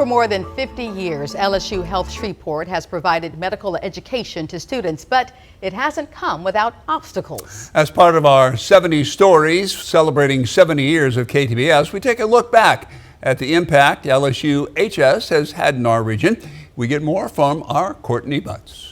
For more than 50 years, LSU Health Shreveport has provided medical education to students, but it hasn't come without obstacles. As part of our 70 Stories, celebrating 70 years of KTBS, we take a look back at the impact LSU HS has had in our region. We get more from our Courtney Butts.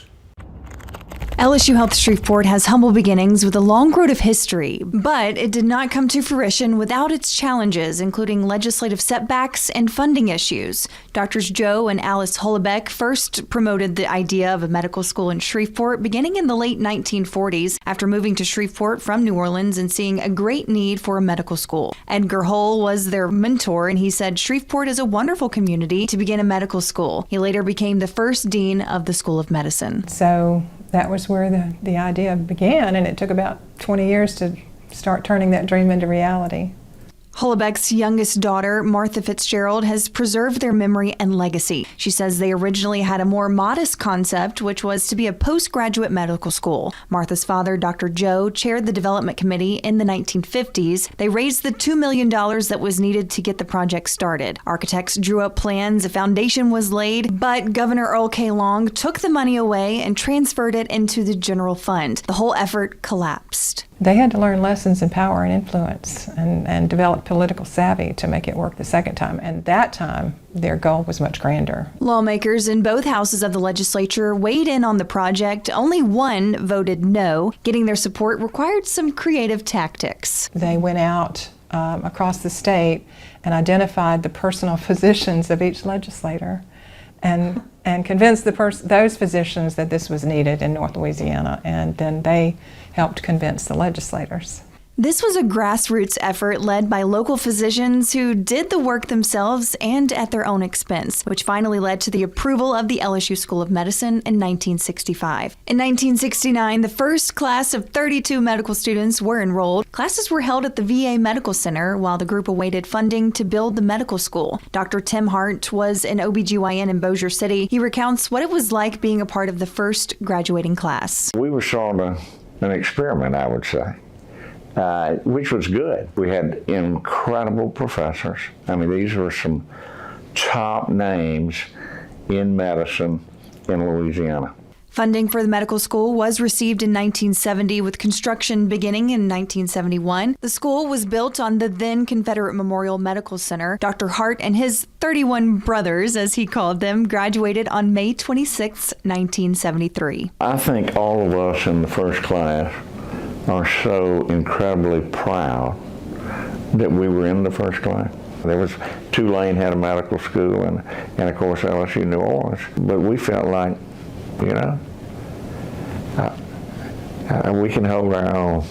LSU Health Shreveport has humble beginnings with a long road of history, but it did not come to fruition without its challenges, including legislative setbacks and funding issues. Doctors Joe and Alice Hollebeck first promoted the idea of a medical school in Shreveport beginning in the late 1940s after moving to Shreveport from New Orleans and seeing a great need for a medical school. Edgar Hull was their mentor, and he said Shreveport is a wonderful community to begin a medical school. He later became the first dean of the School of Medicine. So that was where the idea began, and it took about 20 years to start turning that dream into reality. Hollebeck's youngest daughter, Martha Fitzgerald, has preserved their memory and legacy. She says they originally had a more modest concept, which was to be a postgraduate medical school. Martha's father, Dr. Joe, chaired the development committee in the 1950s. They raised the $2 million that was needed to get the project started. Architects drew up plans, a foundation was laid, but Governor Earl K. Long took the money away and transferred it into the general fund. The whole effort collapsed. They had to learn lessons in power and influence and develop political savvy to make it work the second time. And that time, their goal was much grander. Lawmakers in both houses of the legislature weighed in on the project. Only one voted no. Getting their support required some creative tactics. They went out across the state and identified the personal physicians of each legislator and convinced those physicians that this was needed in North Louisiana, and then they helped convince the legislators. This was a grassroots effort led by local physicians who did the work themselves and at their own expense, which finally led to the approval of the LSU School of Medicine in 1965. In 1969, the first class of 32 medical students were enrolled. Classes were held at the VA Medical Center while the group awaited funding to build the medical school. Dr. Tim Hart was an OBGYN in Bossier City. He recounts what it was like being a part of the first graduating class. We were sort of an experiment, I would say. Which was good. We had incredible professors. I mean, these were some top names in medicine in Louisiana. Funding for the medical school was received in 1970, with construction beginning in 1971. The school was built on the then Confederate Memorial Medical Center. Dr. Hart and his 31 brothers, as he called them, graduated on May 26, 1973. I think all of us in the first class are so incredibly proud that we were in the first class. There was Tulane had a medical school and of course LSU New Orleans, but we felt like, you know, we can hold our own.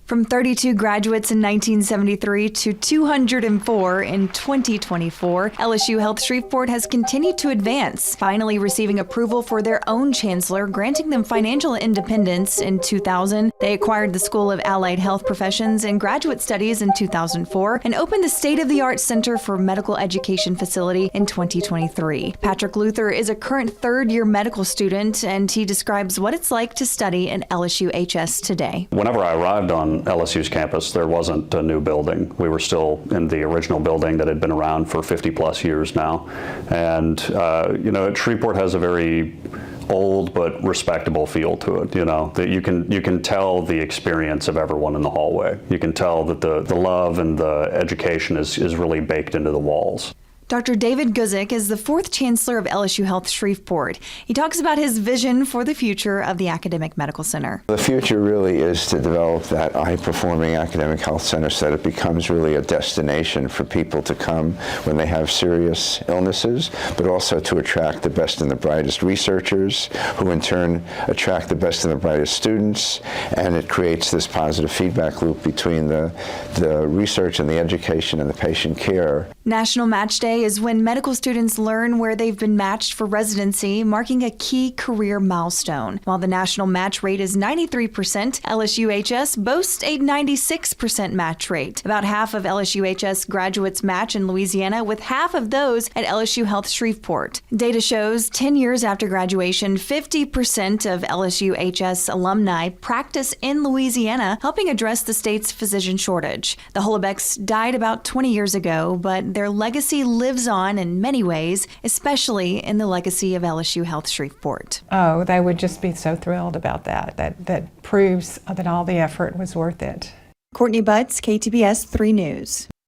From 32 graduates in 1973 to 204 in 2024, LSU Health Shreveport has continued to advance, finally receiving approval for their own chancellor, granting them financial independence in 2000. They acquired the School of Allied Health Professions and Graduate Studies in 2004 and opened the state-of-the-art Center for Medical Education facility in 2023. Patrick Luther is a current third-year medical student, and he describes what it's like to study in LSU HS today. Whenever I arrived on LSU's campus, there wasn't a new building. We were still in the original building that had been around for 50 plus years now. And, you know, Shreveport has a very old but respectable feel to it, you know, that you can tell the experience of everyone in the hallway. You can tell that the love and the education is really baked into the walls. Dr. David Guzik is the fourth chancellor of LSU Health Shreveport. He talks about his vision for the future of the Academic Medical Center. The future really is to develop that high-performing academic health center so that it becomes really a destination for people to come when they have serious illnesses, but also to attract the best and the brightest researchers, who in turn attract the best and the brightest students, and it creates this positive feedback loop between the research and the education and the patient care. National Match Day is when medical students learn where they've been matched for residency, marking a key career milestone. While the national match rate is 93%, LSU HS boasts a 96% match rate. About half of LSU HS graduates match in Louisiana, with half of those at LSU Health Shreveport. Data shows 10 years after graduation, 50% of LSU HS alumni practice in Louisiana, helping address the state's physician shortage. The Hollebecks died about 20 years ago, but their legacy lives on in many ways, especially in the legacy of LSU Health Shreveport. Oh, they would just be so thrilled about that. That proves that all the effort was worth it. Courtney Butts, KTBS 3 News.